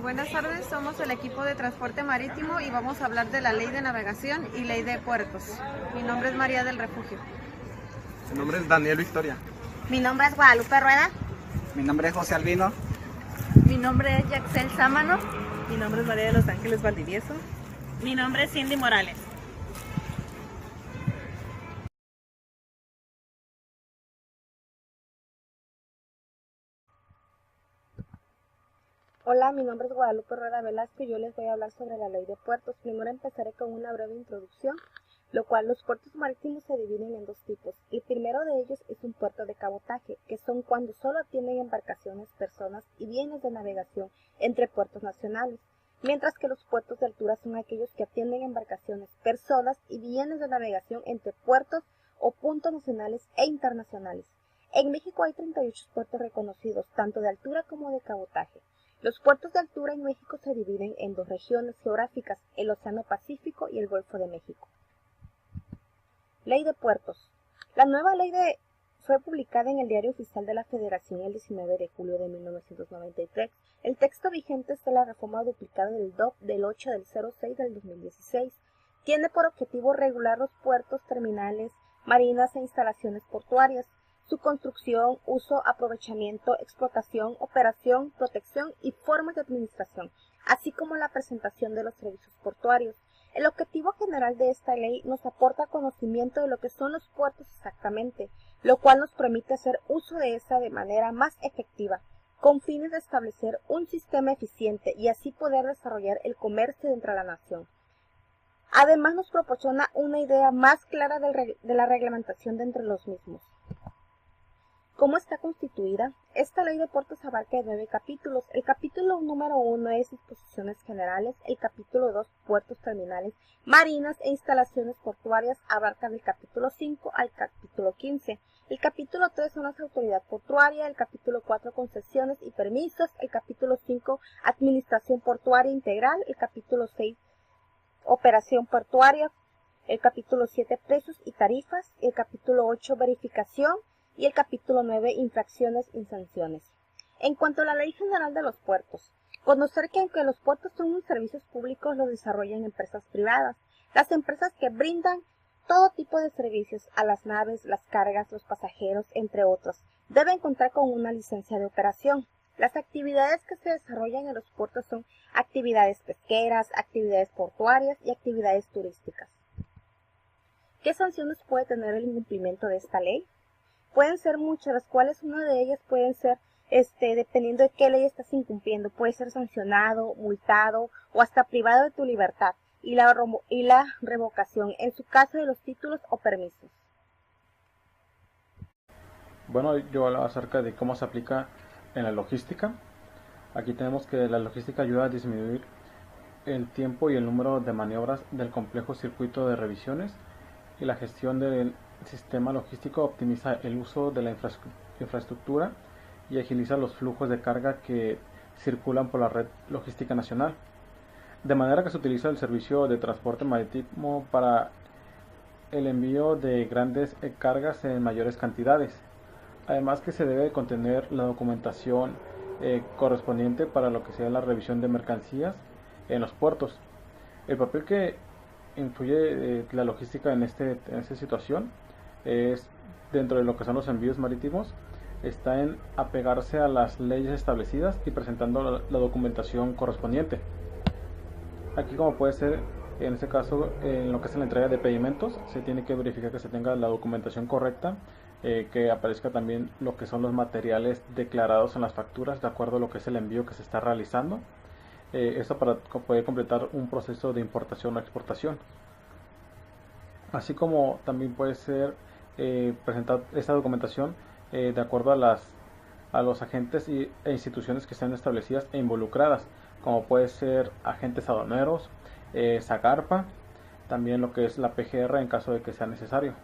Buenas tardes, somos el equipo de transporte marítimo y vamos a hablar de la ley de navegación y ley de puertos. Mi nombre es María del Refugio. Mi nombre es Daniel Victoria. Mi nombre es Guadalupe Rueda. Mi nombre es José Albino. Mi nombre es Yaxel Sámano. Mi nombre es María de los Ángeles Valdivieso. Mi nombre es Cindy Morales. Hola, mi nombre es Guadalupe Rueda Velasco y yo les voy a hablar sobre la ley de puertos. Primero empezaré con una breve introducción, lo cual los puertos marítimos se dividen en dos tipos. El primero de ellos es un puerto de cabotaje, que son cuando solo atienden embarcaciones, personas y bienes de navegación entre puertos nacionales, mientras que los puertos de altura son aquellos que atienden embarcaciones, personas y bienes de navegación entre puertos o puntos nacionales e internacionales. En México hay 38 puertos reconocidos, tanto de altura como de cabotaje. Los puertos de altura en México se dividen en dos regiones geográficas, el Océano Pacífico y el Golfo de México. Ley de puertos. La nueva ley fue publicada en el Diario Oficial de la Federación el 19 de julio de 1993. El texto vigente es de la reforma duplicada del DOP del 8 del 06 del 2016. Tiene por objetivo regular los puertos, terminales, marinas e instalaciones portuarias, su construcción, uso, aprovechamiento, explotación, operación, protección y formas de administración, así como la presentación de los servicios portuarios. El objetivo general de esta ley nos aporta conocimiento de lo que son los puertos exactamente, lo cual nos permite hacer uso de esa de manera más efectiva, con fines de establecer un sistema eficiente y así poder desarrollar el comercio dentro de la nación. Además nos proporciona una idea más clara de la reglamentación de entre los mismos. ¿Cómo está constituida? Esta ley de puertos abarca 9 capítulos. El capítulo número 1 es disposiciones generales, el capítulo 2 puertos terminales, marinas e instalaciones portuarias abarca del capítulo 5 al capítulo 15. El capítulo 3 son las autoridades portuarias, el capítulo 4 concesiones y permisos, el capítulo 5 administración portuaria integral, el capítulo 6 operación portuaria, el capítulo 7 precios y tarifas, el capítulo 8 verificación, y el capítulo 9, infracciones y sanciones. En cuanto a la ley general de los puertos, conocer que aunque los puertos son servicios públicos, los desarrollan empresas privadas. Las empresas que brindan todo tipo de servicios a las naves, las cargas, los pasajeros, entre otros, deben contar con una licencia de operación. Las actividades que se desarrollan en los puertos son actividades pesqueras, actividades portuarias y actividades turísticas. ¿Qué sanciones puede tener el incumplimiento de esta ley? Pueden ser muchas, las cuales una de ellas pueden ser, dependiendo de qué ley estás incumpliendo, puede ser sancionado, multado o hasta privado de tu libertad y la revocación en su caso de los títulos o permisos. Bueno, yo hablo acerca de cómo se aplica en la logística. Aquí tenemos que la logística ayuda a disminuir el tiempo y el número de maniobras del complejo circuito de revisiones y la gestión del sistema logístico optimiza el uso de la infraestructura y agiliza los flujos de carga que circulan por la red logística nacional, de manera que se utiliza el servicio de transporte marítimo para el envío de grandes cargas en mayores cantidades. Además que se debe contener la documentación correspondiente para lo que sea la revisión de mercancías en los puertos. El papel que influye la logística en esta situación es dentro de lo que son los envíos marítimos, está en apegarse a las leyes establecidas y presentando la documentación correspondiente. Aquí, como puede ser en este caso, en lo que es la entrega de pedimentos, se tiene que verificar que se tenga la documentación correcta, que aparezca también lo que son los materiales declarados en las facturas de acuerdo a lo que es el envío que se está realizando. Esto para poder completar un proceso de importación o exportación. Así como también puede ser presentar esta documentación de acuerdo a los agentes e instituciones que estén establecidas e involucradas, como puede ser agentes aduaneros, SACARPA, también lo que es la PGR en caso de que sea necesario.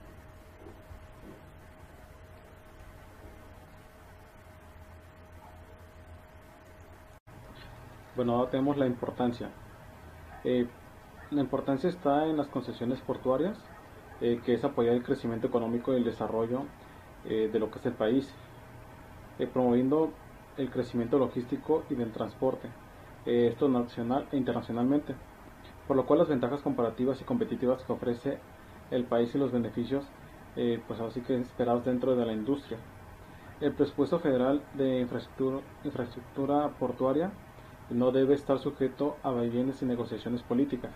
Bueno, ahora tenemos la importancia. La importancia está en las concesiones portuarias, que es apoyar el crecimiento económico y el desarrollo de lo que es el país, promoviendo el crecimiento logístico y del transporte, esto nacional e internacionalmente, por lo cual las ventajas comparativas y competitivas que ofrece el país y los beneficios pues así que esperados dentro de la industria. El presupuesto federal de infraestructura portuaria no debe estar sujeto a vaivenes y negociaciones políticas.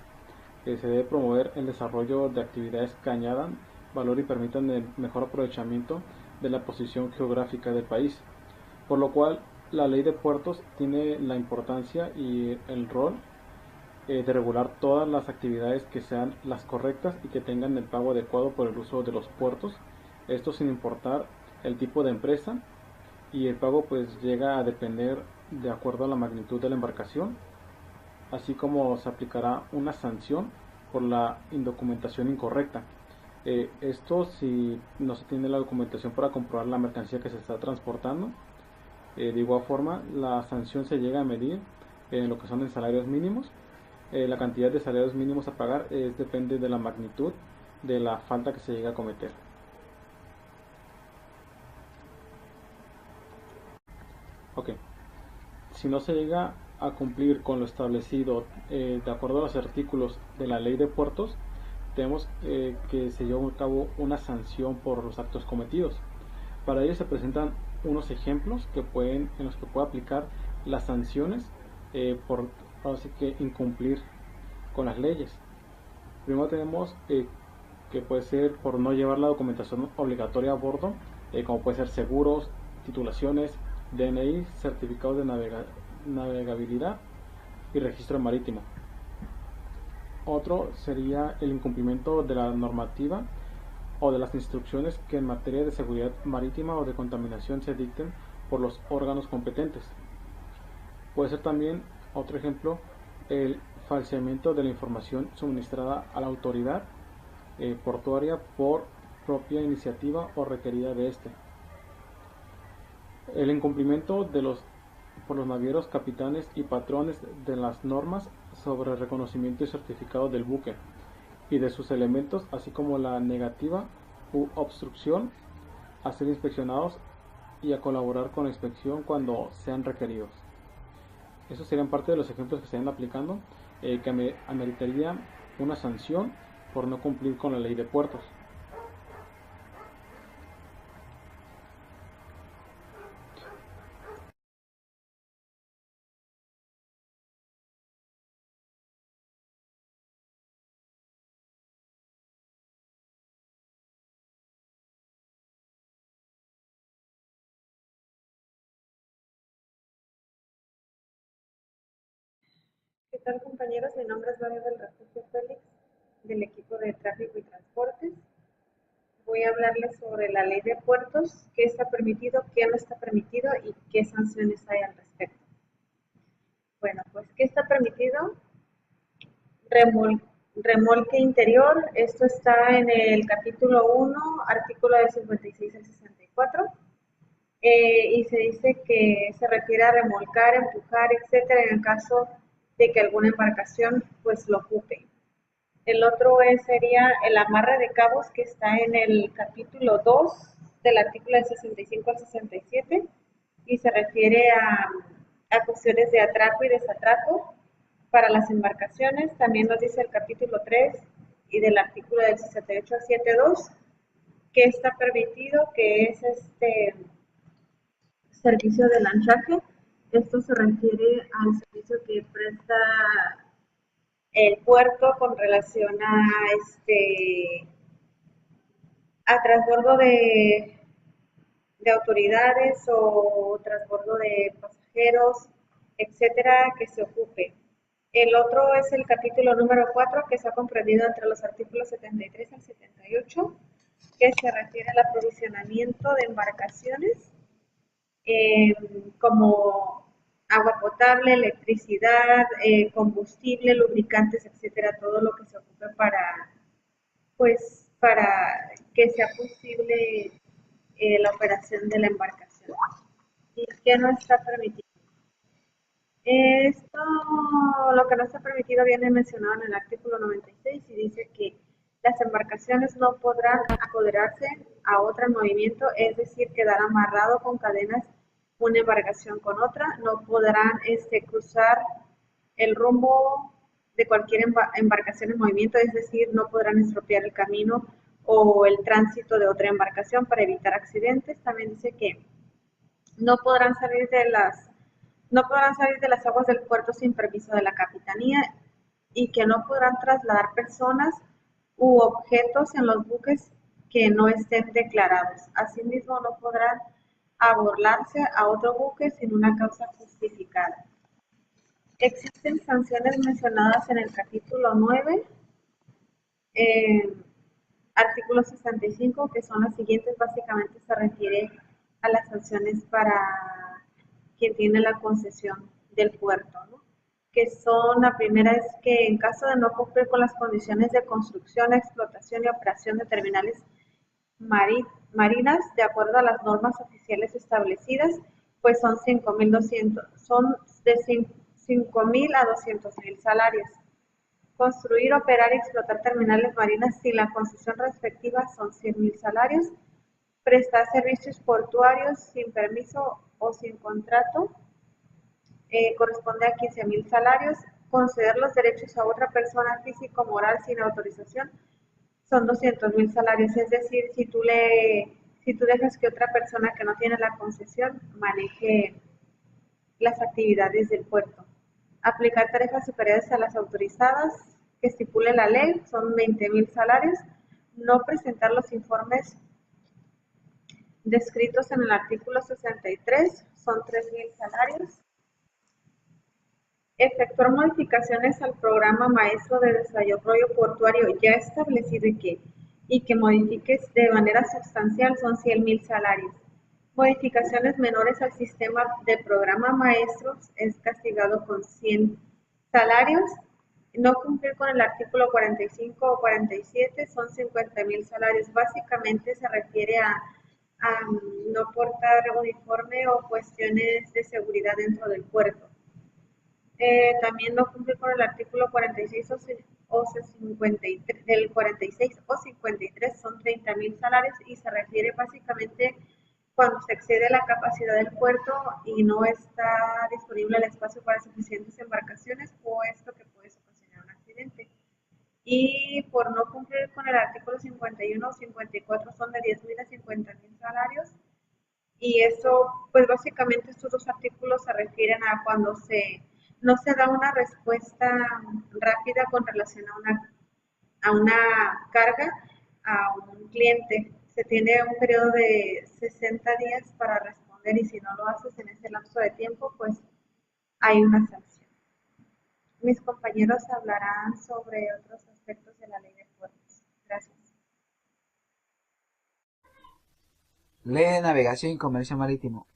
Se debe promover el desarrollo de actividades que añadan valor y permitan el mejor aprovechamiento de la posición geográfica del país, por lo cual la ley de puertos tiene la importancia y el rol de regular todas las actividades que sean las correctas y que tengan el pago adecuado por el uso de los puertos, esto sin importar el tipo de empresa, y el pago pues llega a depender de acuerdo a la magnitud de la embarcación, así como se aplicará una sanción por la indocumentación incorrecta. Esto si no se tiene la documentación para comprobar la mercancía que se está transportando. De igual forma, la sanción se llega a medir en lo que son en salarios mínimos. La cantidad de salarios mínimos a pagar depende de la magnitud de la falta que se llega a cometer. Ok, si no se llega a cumplir con lo establecido de acuerdo a los artículos de la ley de puertos, tenemos que se lleve a cabo una sanción por los actos cometidos. Para ello se presentan unos ejemplos en los que puede aplicar las sanciones por así que incumplir con las leyes. Primero tenemos que puede ser por no llevar la documentación obligatoria a bordo, como puede ser seguros, titulaciones, DNI, certificados de navegabilidad y registro marítimo. Otro sería el incumplimiento de la normativa o de las instrucciones que en materia de seguridad marítima o de contaminación se dicten por los órganos competentes. Puede ser también, otro ejemplo, el falseamiento de la información suministrada a la autoridad portuaria por propia iniciativa o requerida de éste. El incumplimiento por los navieros, capitanes y patrones de las normas sobre reconocimiento y certificado del buque y de sus elementos, así como la negativa u obstrucción a ser inspeccionados y a colaborar con la inspección cuando sean requeridos. Esos serían parte de los ejemplos que se están aplicando que ameritaría una sanción por no cumplir con la ley de puertos. ¿Qué tal, compañeros? Mi nombre es María del Refugio Félix, del equipo de Tráfico y Transportes. Voy a hablarles sobre la ley de puertos, qué está permitido, qué no está permitido y qué sanciones hay al respecto. Bueno, pues, ¿qué está permitido? Remolque interior, esto está en el capítulo 1, artículo de 56 al 64. Y se dice que se refiere a remolcar, empujar, etcétera, en el caso de que alguna embarcación pues lo ocupe. El otro sería el amarre de cabos, que está en el capítulo 2 del artículo de 65 al 67 y se refiere a cuestiones de atraco y desatraco para las embarcaciones. También nos dice el capítulo 3 y del artículo del 68 al 72 que está permitido, que es servicio de lanchaje. Esto se refiere al servicio que presta el puerto con relación a transbordo de autoridades o transbordo de pasajeros, etcétera, que se ocupe. El otro es el capítulo número 4, que está comprendido entre los artículos 73 al 78, que se refiere al aprovisionamiento de embarcaciones como agua potable, electricidad, combustible, lubricantes, etcétera, todo lo que se ocupe para que sea posible la operación de la embarcación. ¿Y qué no está permitido? Esto, lo que no está permitido, viene mencionado en el artículo 96 y dice que las embarcaciones no podrán apoderarse a otra en movimiento, es decir, quedar amarrado con cadenas una embarcación con otra, no podrán cruzar el rumbo de cualquier embarcación en movimiento, es decir, no podrán estropear el camino o el tránsito de otra embarcación para evitar accidentes. También dice que no podrán salir de las aguas del puerto sin permiso de la capitanía y que no podrán trasladar personas u objetos en los buques que no estén declarados. Asimismo, no podrán abordarse a otro buque sin una causa justificada. Existen sanciones mencionadas en el capítulo 9, artículo 65, que son las siguientes. Básicamente se refiere a las sanciones para quien tiene la concesión del puerto, ¿no? Que son, la primera es que en caso de no cumplir con las condiciones de construcción, explotación y operación de terminales marinas de acuerdo a las normas oficiales establecidas, pues son 5.200, son de 5.000 a 200.000 salarios. Construir, operar y explotar terminales marinas sin la concesión respectiva son 100.000 salarios. Prestar servicios portuarios sin permiso o sin contrato corresponde a 15.000 salarios. Conceder los derechos a otra persona física o moral sin autorización son 200.000 salarios. Es decir, si tú dejas que otra persona que no tiene la concesión maneje las actividades del puerto. Aplicar tarifas superiores a las autorizadas que estipule la ley son 20.000 salarios. No presentar los informes descritos en el artículo 63 son 3.000 salarios. Efectuar modificaciones al programa maestro de desarrollo portuario ya establecido y que modifiques de manera sustancial son 100.000 salarios. Modificaciones menores al sistema de programa maestro es castigado con 100 salarios. No cumplir con el artículo 45 o 47 son 50.000 salarios. Básicamente se refiere a no portar uniforme o cuestiones de seguridad dentro del puerto. También no cumplir con el artículo 46 o 53, del 46 o 53 son 30.000 salarios y se refiere básicamente cuando se excede la capacidad del puerto y no está disponible el espacio para suficientes embarcaciones, o esto que puede ocasionar un accidente. Y por no cumplir con el artículo 51 o 54 son de 10.000 a 50.000 salarios. Y eso, pues básicamente estos dos artículos se refieren a cuando no se da una respuesta rápida con relación a una carga a un cliente. Se tiene un periodo de 60 días para responder y si no lo haces en ese lapso de tiempo, pues hay una sanción. Mis compañeros hablarán sobre otros aspectos de la ley de puertos. Gracias. Ley de Navegación y Comercio Marítimo.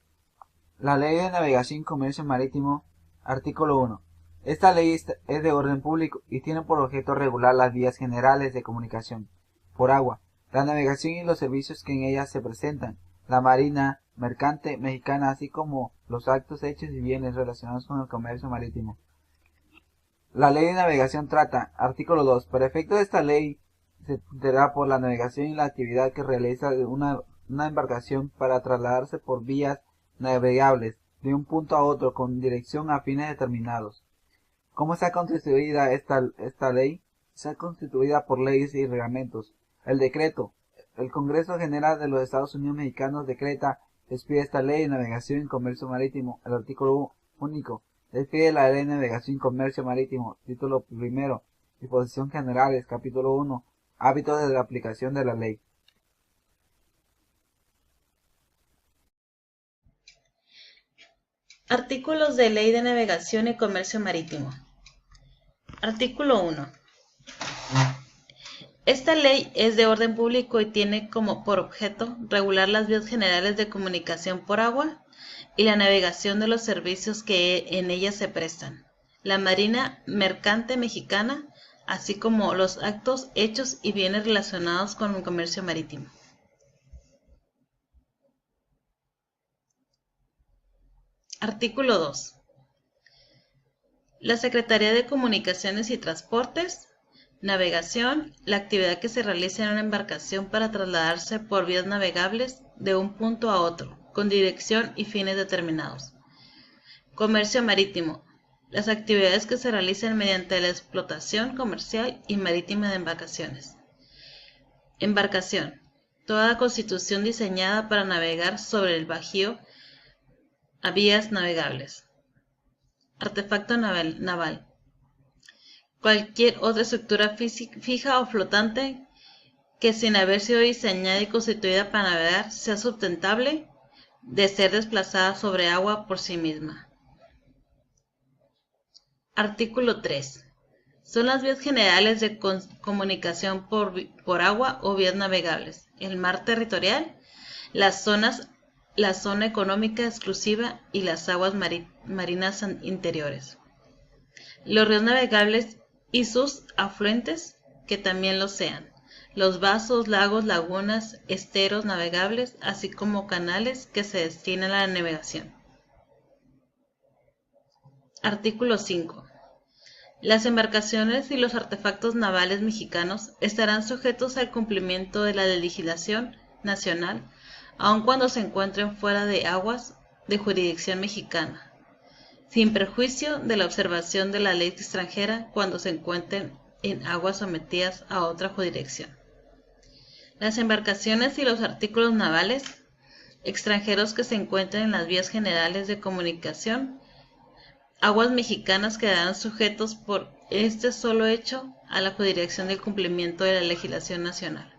La Ley de Navegación y Comercio Marítimo, artículo 1. Esta ley es de orden público y tiene por objeto regular las vías generales de comunicación por agua, la navegación y los servicios que en ellas se presentan, la marina mercante mexicana, así como los actos, hechos y bienes relacionados con el comercio marítimo. La Ley de Navegación trata, artículo 2, para efecto de esta ley se entenderá por la navegación y la actividad que realiza una embarcación para trasladarse por vías navegables de un punto a otro con dirección a fines determinados. ¿Cómo está constituida esta ley? Está constituida por leyes y reglamentos. El decreto. El Congreso General de los Estados Unidos Mexicanos decreta, despide esta ley de navegación y comercio marítimo. El artículo único. Despide la ley de navegación y comercio marítimo. Título primero. Disposiciones generales. Capítulo 1. Hábitos de la aplicación de la ley. Artículos de Ley de Navegación y Comercio Marítimo. Artículo 1. Esta ley es de orden público y tiene por objeto regular las vías generales de comunicación por agua y la navegación de los servicios que en ella se prestan, la marina mercante mexicana, así como los actos, hechos y bienes relacionados con el comercio marítimo. Artículo 2. La Secretaría de Comunicaciones y Transportes, Navegación, la actividad que se realiza en una embarcación para trasladarse por vías navegables de un punto a otro, con dirección y fines determinados. Comercio marítimo, las actividades que se realizan mediante la explotación comercial y marítima de embarcaciones. Embarcación: toda constitución diseñada para navegar sobre el Bajío a vías navegables. Artefacto naval: cualquier otra estructura fija o flotante que, sin haber sido diseñada y constituida para navegar, sea sustentable de ser desplazada sobre agua por sí misma. Artículo 3. Son las vías generales de comunicación por agua o vías navegables: el mar territorial, la zona económica exclusiva y las aguas marinas interiores. Los ríos navegables y sus afluentes, que también lo sean. Los vasos, lagos, lagunas, esteros navegables, así como canales que se destinan a la navegación. Artículo 5. Las embarcaciones y los artefactos navales mexicanos estarán sujetos al cumplimiento de la legislación nacional, aun cuando se encuentren fuera de aguas de jurisdicción mexicana, sin perjuicio de la observación de la ley extranjera cuando se encuentren en aguas sometidas a otra jurisdicción. Las embarcaciones y los artículos navales extranjeros que se encuentren en las vías generales de comunicación aguas mexicanas quedarán sujetos por este solo hecho a la jurisdicción del cumplimiento de la legislación nacional.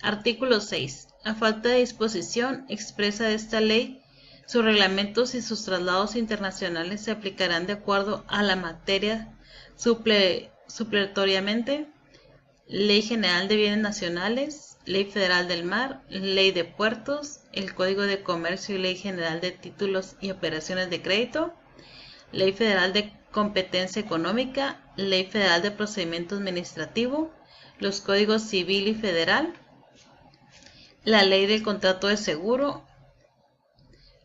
Artículo 6. A falta de disposición expresa de esta ley, sus reglamentos y sus traslados internacionales se aplicarán de acuerdo a la materia supletoriamente: Ley General de Bienes Nacionales, Ley Federal del Mar, Ley de Puertos, el Código de Comercio y Ley General de Títulos y Operaciones de Crédito, Ley Federal de Competencia Económica, Ley Federal de Procedimiento Administrativo, los Códigos Civil y Federal, la Ley del Contrato de Seguro,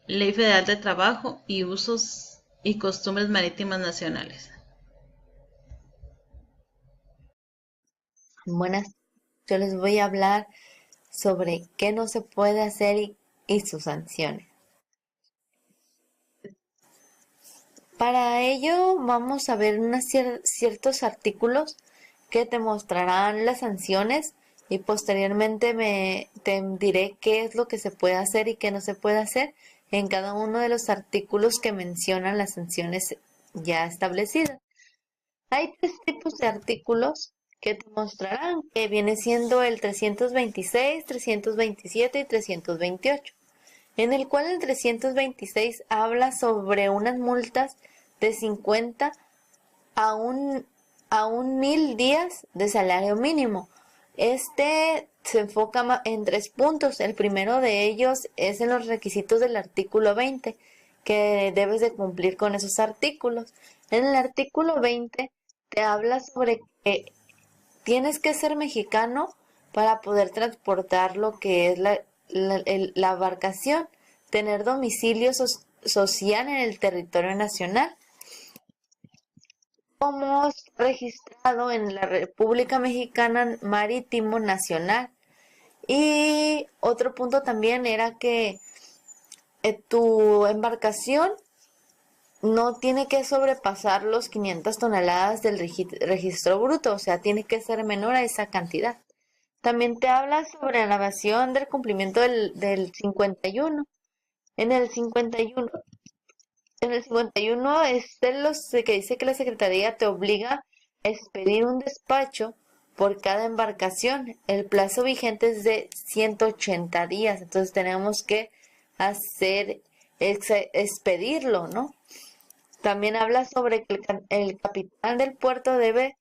Ley Federal de Trabajo y Usos y Costumbres Marítimas Nacionales. Buenas, yo les voy a hablar sobre qué no se puede hacer y sus sanciones. Para ello vamos a ver ciertos artículos que te mostrarán las sanciones y posteriormente te diré qué es lo que se puede hacer y qué no se puede hacer en cada uno de los artículos que mencionan las sanciones ya establecidas. Hay 3 tipos de artículos que te mostrarán, que viene siendo el 326, 327 y 328, en el cual el 326 habla sobre unas multas de 50 a un 1000 días de salario mínimo. Este se enfoca en 3 puntos. El primero de ellos es en los requisitos del artículo 20, que debes de cumplir con esos artículos. En el artículo 20 te habla sobre que tienes que ser mexicano para poder transportar lo que es la embarcación, tener domicilio social en el territorio nacional, como registrado en la República Mexicana Marítimo Nacional. Y otro punto también era que tu embarcación no tiene que sobrepasar los 500 toneladas del registro bruto, o sea, tiene que ser menor a esa cantidad. También te habla sobre la elevación del cumplimiento del 51. En el 51 es de los que dice que la Secretaría te obliga a expedir un despacho por cada embarcación. El plazo vigente es de 180 días, entonces tenemos que expedirlo, ¿no? También habla sobre que el capitán del puerto debe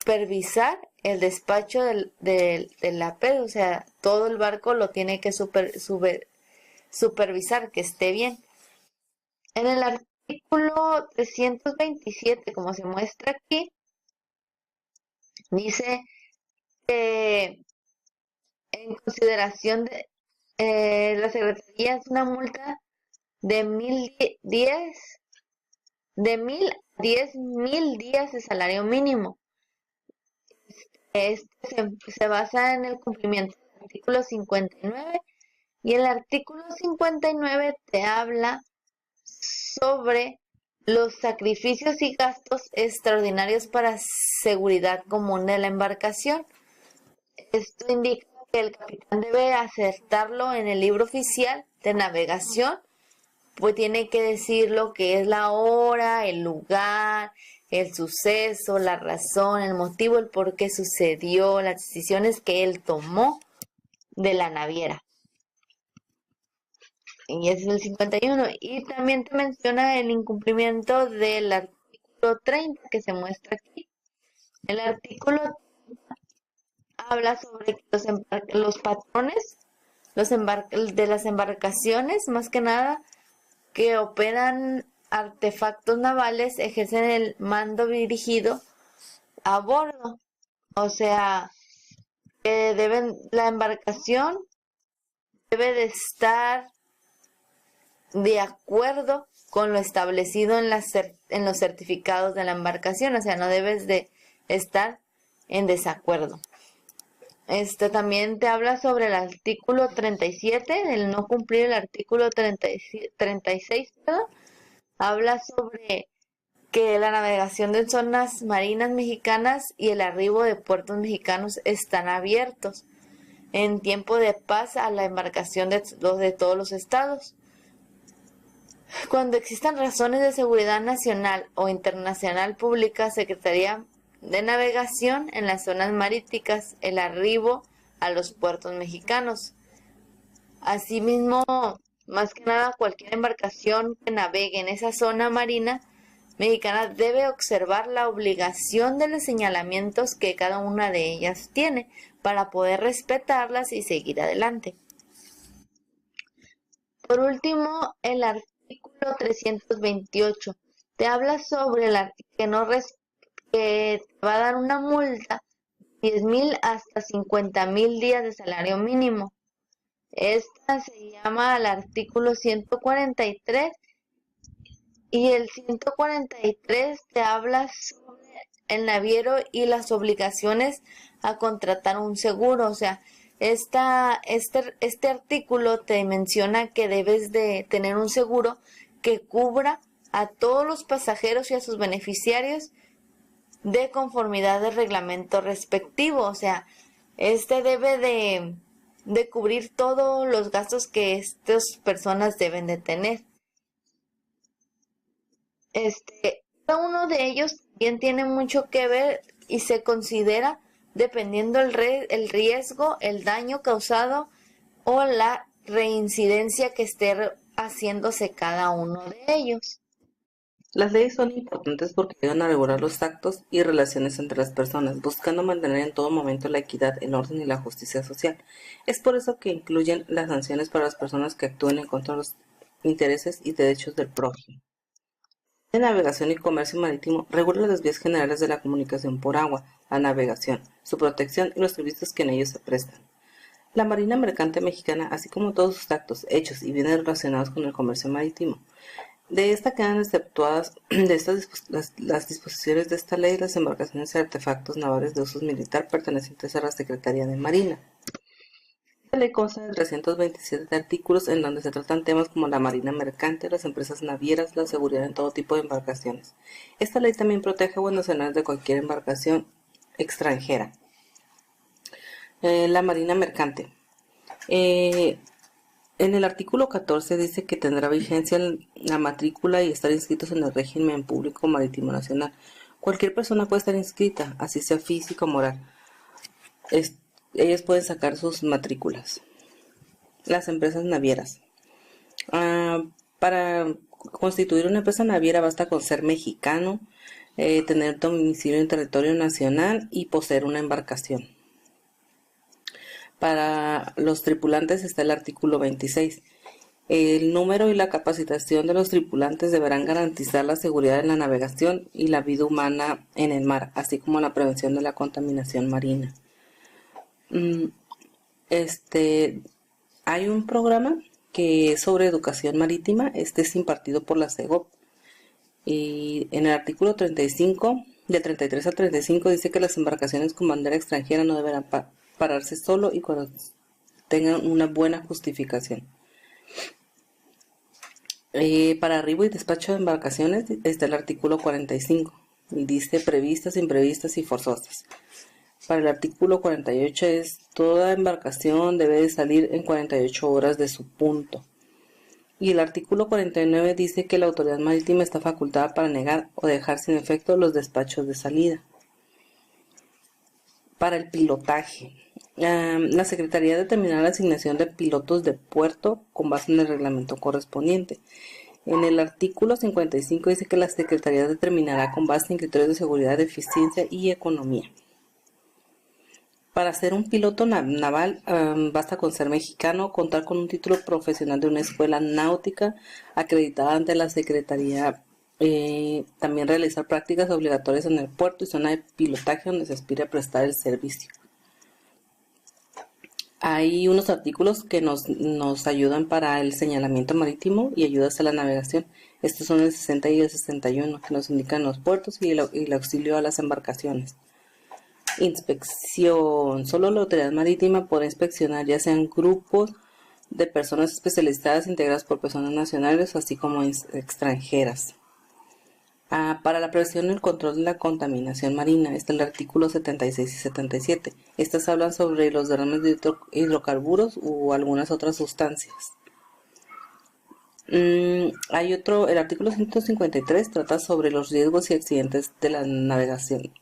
supervisar el despacho del APED, o sea, todo el barco lo tiene que supervisar, que esté bien. En el artículo 327, como se muestra aquí, dice que en consideración de la Secretaría es una multa de 1000 a 10,000 días de salario mínimo. Se basa en el cumplimiento del artículo 59, y el artículo 59 te habla sobre los sacrificios y gastos extraordinarios para seguridad común de la embarcación. Esto indica que el capitán debe acertarlo en el libro oficial de navegación, pues tiene que decir lo que es la hora, el lugar, el suceso, la razón, el motivo, el por qué sucedió, las decisiones que él tomó de la naviera. Y ese es el 51. Y también te menciona el incumplimiento del artículo 30 que se muestra aquí. El artículo 30 habla sobre que los patrones de las embarcaciones, más que nada, que operan artefactos navales, ejercen el mando dirigido a bordo. O sea, que la embarcación debe de estar de acuerdo con lo establecido en los certificados de la embarcación, o sea, no debes de estar en desacuerdo. También te habla sobre el artículo 37, el no cumplir el artículo 36, perdón. Habla sobre que la navegación de zonas marinas mexicanas y el arribo de puertos mexicanos están abiertos en tiempo de paz a la embarcación de todos los estados. Cuando existan razones de seguridad nacional o internacional pública, Secretaría de Navegación en las zonas marítimas, el arribo a los puertos mexicanos. Asimismo, más que nada, cualquier embarcación que navegue en esa zona marina mexicana debe observar la obligación de los señalamientos que cada una de ellas tiene para poder respetarlas y seguir adelante. Por último, el artículo 328 te habla sobre que te va a dar una multa de 10,000 hasta 50,000 días de salario mínimo. Esta se llama el artículo 143 y el 143 te habla sobre el naviero y las obligaciones a contratar un seguro. O sea, este artículo te menciona que debes de tener un seguro que cubra a todos los pasajeros y a sus beneficiarios de conformidad del reglamento respectivo. O sea, debe de cubrir todos los gastos que estas personas deben de tener. Cada uno de ellos también tiene mucho que ver y se considera dependiendo el riesgo, el daño causado o la reincidencia que esté haciéndose cada uno de ellos. Las leyes son importantes porque ayudan a regular los actos y relaciones entre las personas, buscando mantener en todo momento la equidad, el orden y la justicia social. Es por eso que incluyen las sanciones para las personas que actúen en contra de los intereses y derechos del prójimo. La navegación y comercio marítimo regula las vías generales de la comunicación por agua, la navegación, su protección y los servicios que en ellos se prestan. La Marina Mercante Mexicana, así como todos sus actos, hechos y bienes relacionados con el comercio marítimo. De esta quedan exceptuadas las disposiciones de esta ley las embarcaciones y artefactos navales de uso militar pertenecientes a la Secretaría de Marina. Esta ley consta de 327 artículos en donde se tratan temas como la marina mercante, las empresas navieras, la seguridad en todo tipo de embarcaciones. Esta ley también protege buenos nacionales de cualquier embarcación extranjera. La marina mercante. En el artículo 14 dice que tendrá vigencia la matrícula y estar inscritos en el régimen público marítimo nacional. Cualquier persona puede estar inscrita, así sea física o moral. Ellos pueden sacar sus matrículas. Las empresas navieras. Para constituir una empresa naviera basta con ser mexicano, tener domicilio en territorio nacional y poseer una embarcación. Para los tripulantes está el artículo 26. El número y la capacitación de los tripulantes deberán garantizar la seguridad en la navegación y la vida humana en el mar, así como la prevención de la contaminación marina. Hay un programa que es sobre educación marítima. Este es impartido por la CEGOP. Y en el artículo 35, del 33 al 35, dice que las embarcaciones con bandera extranjera no deberán pararse solo y cuando tengan una buena justificación. Para arribo y despacho de embarcaciones está el artículo 45. Y dice previstas, imprevistas y forzosas. Para el artículo 48 es toda embarcación debe de salir en 48 horas de su punto. Y el artículo 49 dice que la autoridad marítima está facultada para negar o dejar sin efecto los despachos de salida. Para el pilotaje, la Secretaría determinará la asignación de pilotos de puerto con base en el reglamento correspondiente. En el artículo 55 dice que la Secretaría determinará con base en criterios de seguridad, eficiencia y economía. Para ser un piloto naval basta con ser mexicano, contar con un título profesional de una escuela náutica acreditada ante la Secretaría, también realizar prácticas obligatorias en el puerto y zona de pilotaje donde se aspire a prestar el servicio. Hay unos artículos que nos ayudan para el señalamiento marítimo y ayudas a la navegación. Estos son el 60 y el 61, que nos indican los puertos y el auxilio a las embarcaciones. Inspección. Solo la autoridad marítima podrá inspeccionar ya sean grupos de personas especializadas integradas por personas nacionales así como extranjeras. Para la prevención y el control de la contaminación marina está el artículo 76 y 77. Estas hablan sobre los derrames de hidrocarburos o algunas otras sustancias. Hay otro, el artículo 153 trata sobre los riesgos y accidentes de la navegación.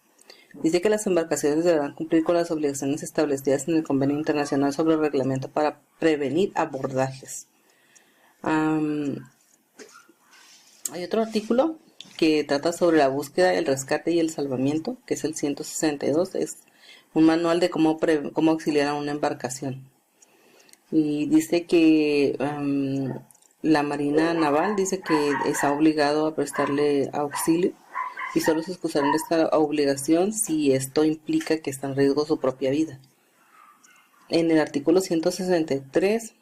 Dice que las embarcaciones deberán cumplir con las obligaciones establecidas en el Convenio Internacional sobre el Reglamento para prevenir abordajes. Hay otro artículo que trata sobre la búsqueda, el rescate y el salvamiento, que es el 162. Es un manual de cómo auxiliar a una embarcación. Y dice que la Marina Naval dice que está obligado a prestarle auxilio y solo se excusarán de esta obligación si esto implica que está en riesgo su propia vida. En el artículo 163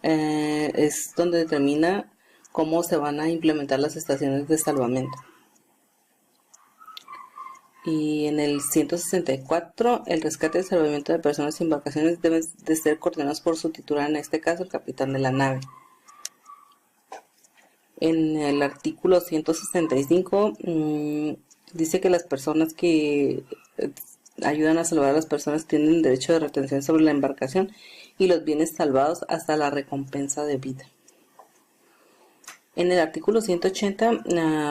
es donde determina cómo se van a implementar las estaciones de salvamento. Y en el 164, el rescate y el salvamento de personas y embarcaciones deben de ser coordinados por su titular, en este caso el capitán de la nave. En el artículo 165 dice que las personas que ayudan a salvar a las personas tienen derecho de retención sobre la embarcación y los bienes salvados hasta la recompensa de vida. En el artículo 180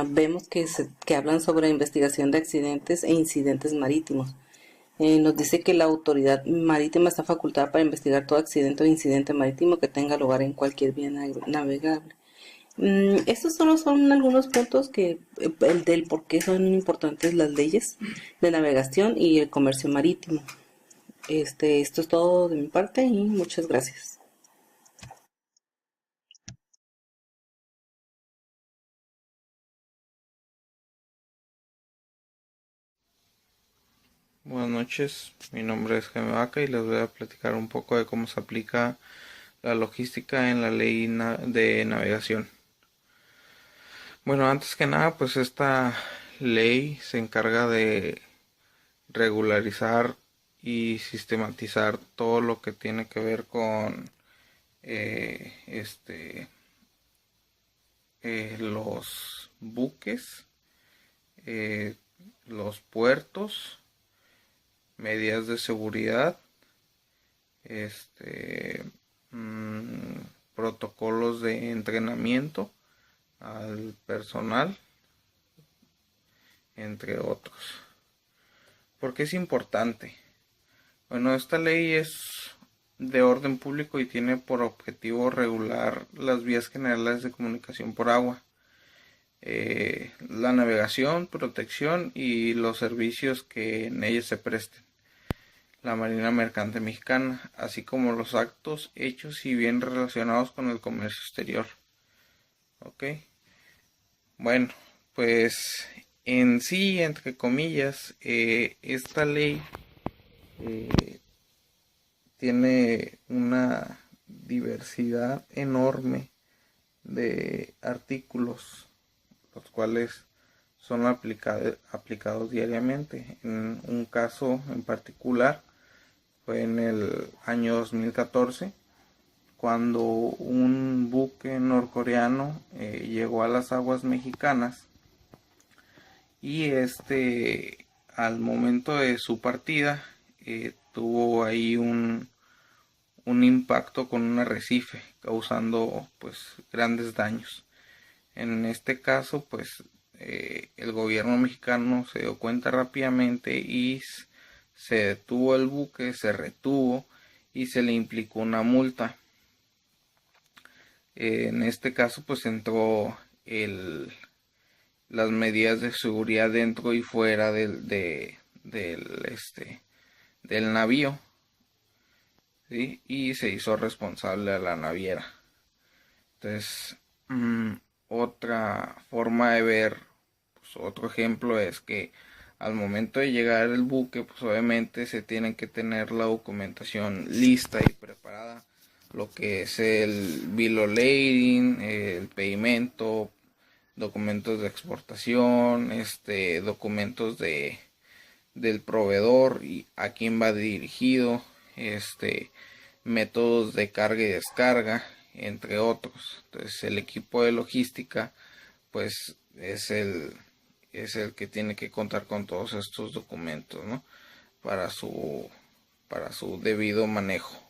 vemos que hablan sobre investigación de accidentes e incidentes marítimos. Nos dice que la autoridad marítima está facultada para investigar todo accidente o incidente marítimo que tenga lugar en cualquier vía navegable. Estos solo son algunos puntos del por qué son importantes las leyes de navegación y el comercio marítimo. Esto es todo de mi parte y muchas gracias. Buenas noches, mi nombre es Jaime Vaca y les voy a platicar un poco de cómo se aplica la logística en la ley de navegación. Bueno, antes que nada, pues esta ley se encarga de regularizar y sistematizar todo lo que tiene que ver con los buques, los puertos, medidas de seguridad, protocolos de entrenamiento al personal, entre otros. ¿Por qué es importante? Bueno, esta ley es de orden público y tiene por objetivo regular las vías generales de comunicación por agua, la navegación, protección y los servicios que en ellas se presten, la Marina Mercante Mexicana, así como los actos, hechos y bien relacionados con el comercio exterior. Ok, bueno, pues en sí, entre comillas, esta ley tiene una diversidad enorme de artículos, los cuales son aplicados diariamente. En un caso en particular fue en el año 2014 cuando un buque norcoreano llegó a las aguas mexicanas y al momento de su partida tuvo ahí un impacto con un arrecife, causando pues grandes daños. En este caso pues el gobierno mexicano se dio cuenta rápidamente y se detuvo el buque, se retuvo y se le implicó una multa. En este caso pues entró las medidas de seguridad dentro y fuera del navío, ¿sí? Y se hizo responsable a la naviera. Entonces otra forma de ver, pues, otro ejemplo es que al momento de llegar el buque, pues obviamente se tiene que tener la documentación lista y preparada, lo que es el bill of lading, el pedimento, documentos de exportación, documentos del proveedor y a quién va dirigido, métodos de carga y descarga, entre otros. Entonces el equipo de logística pues es el que tiene que contar con todos estos documentos, ¿no? Para su debido manejo.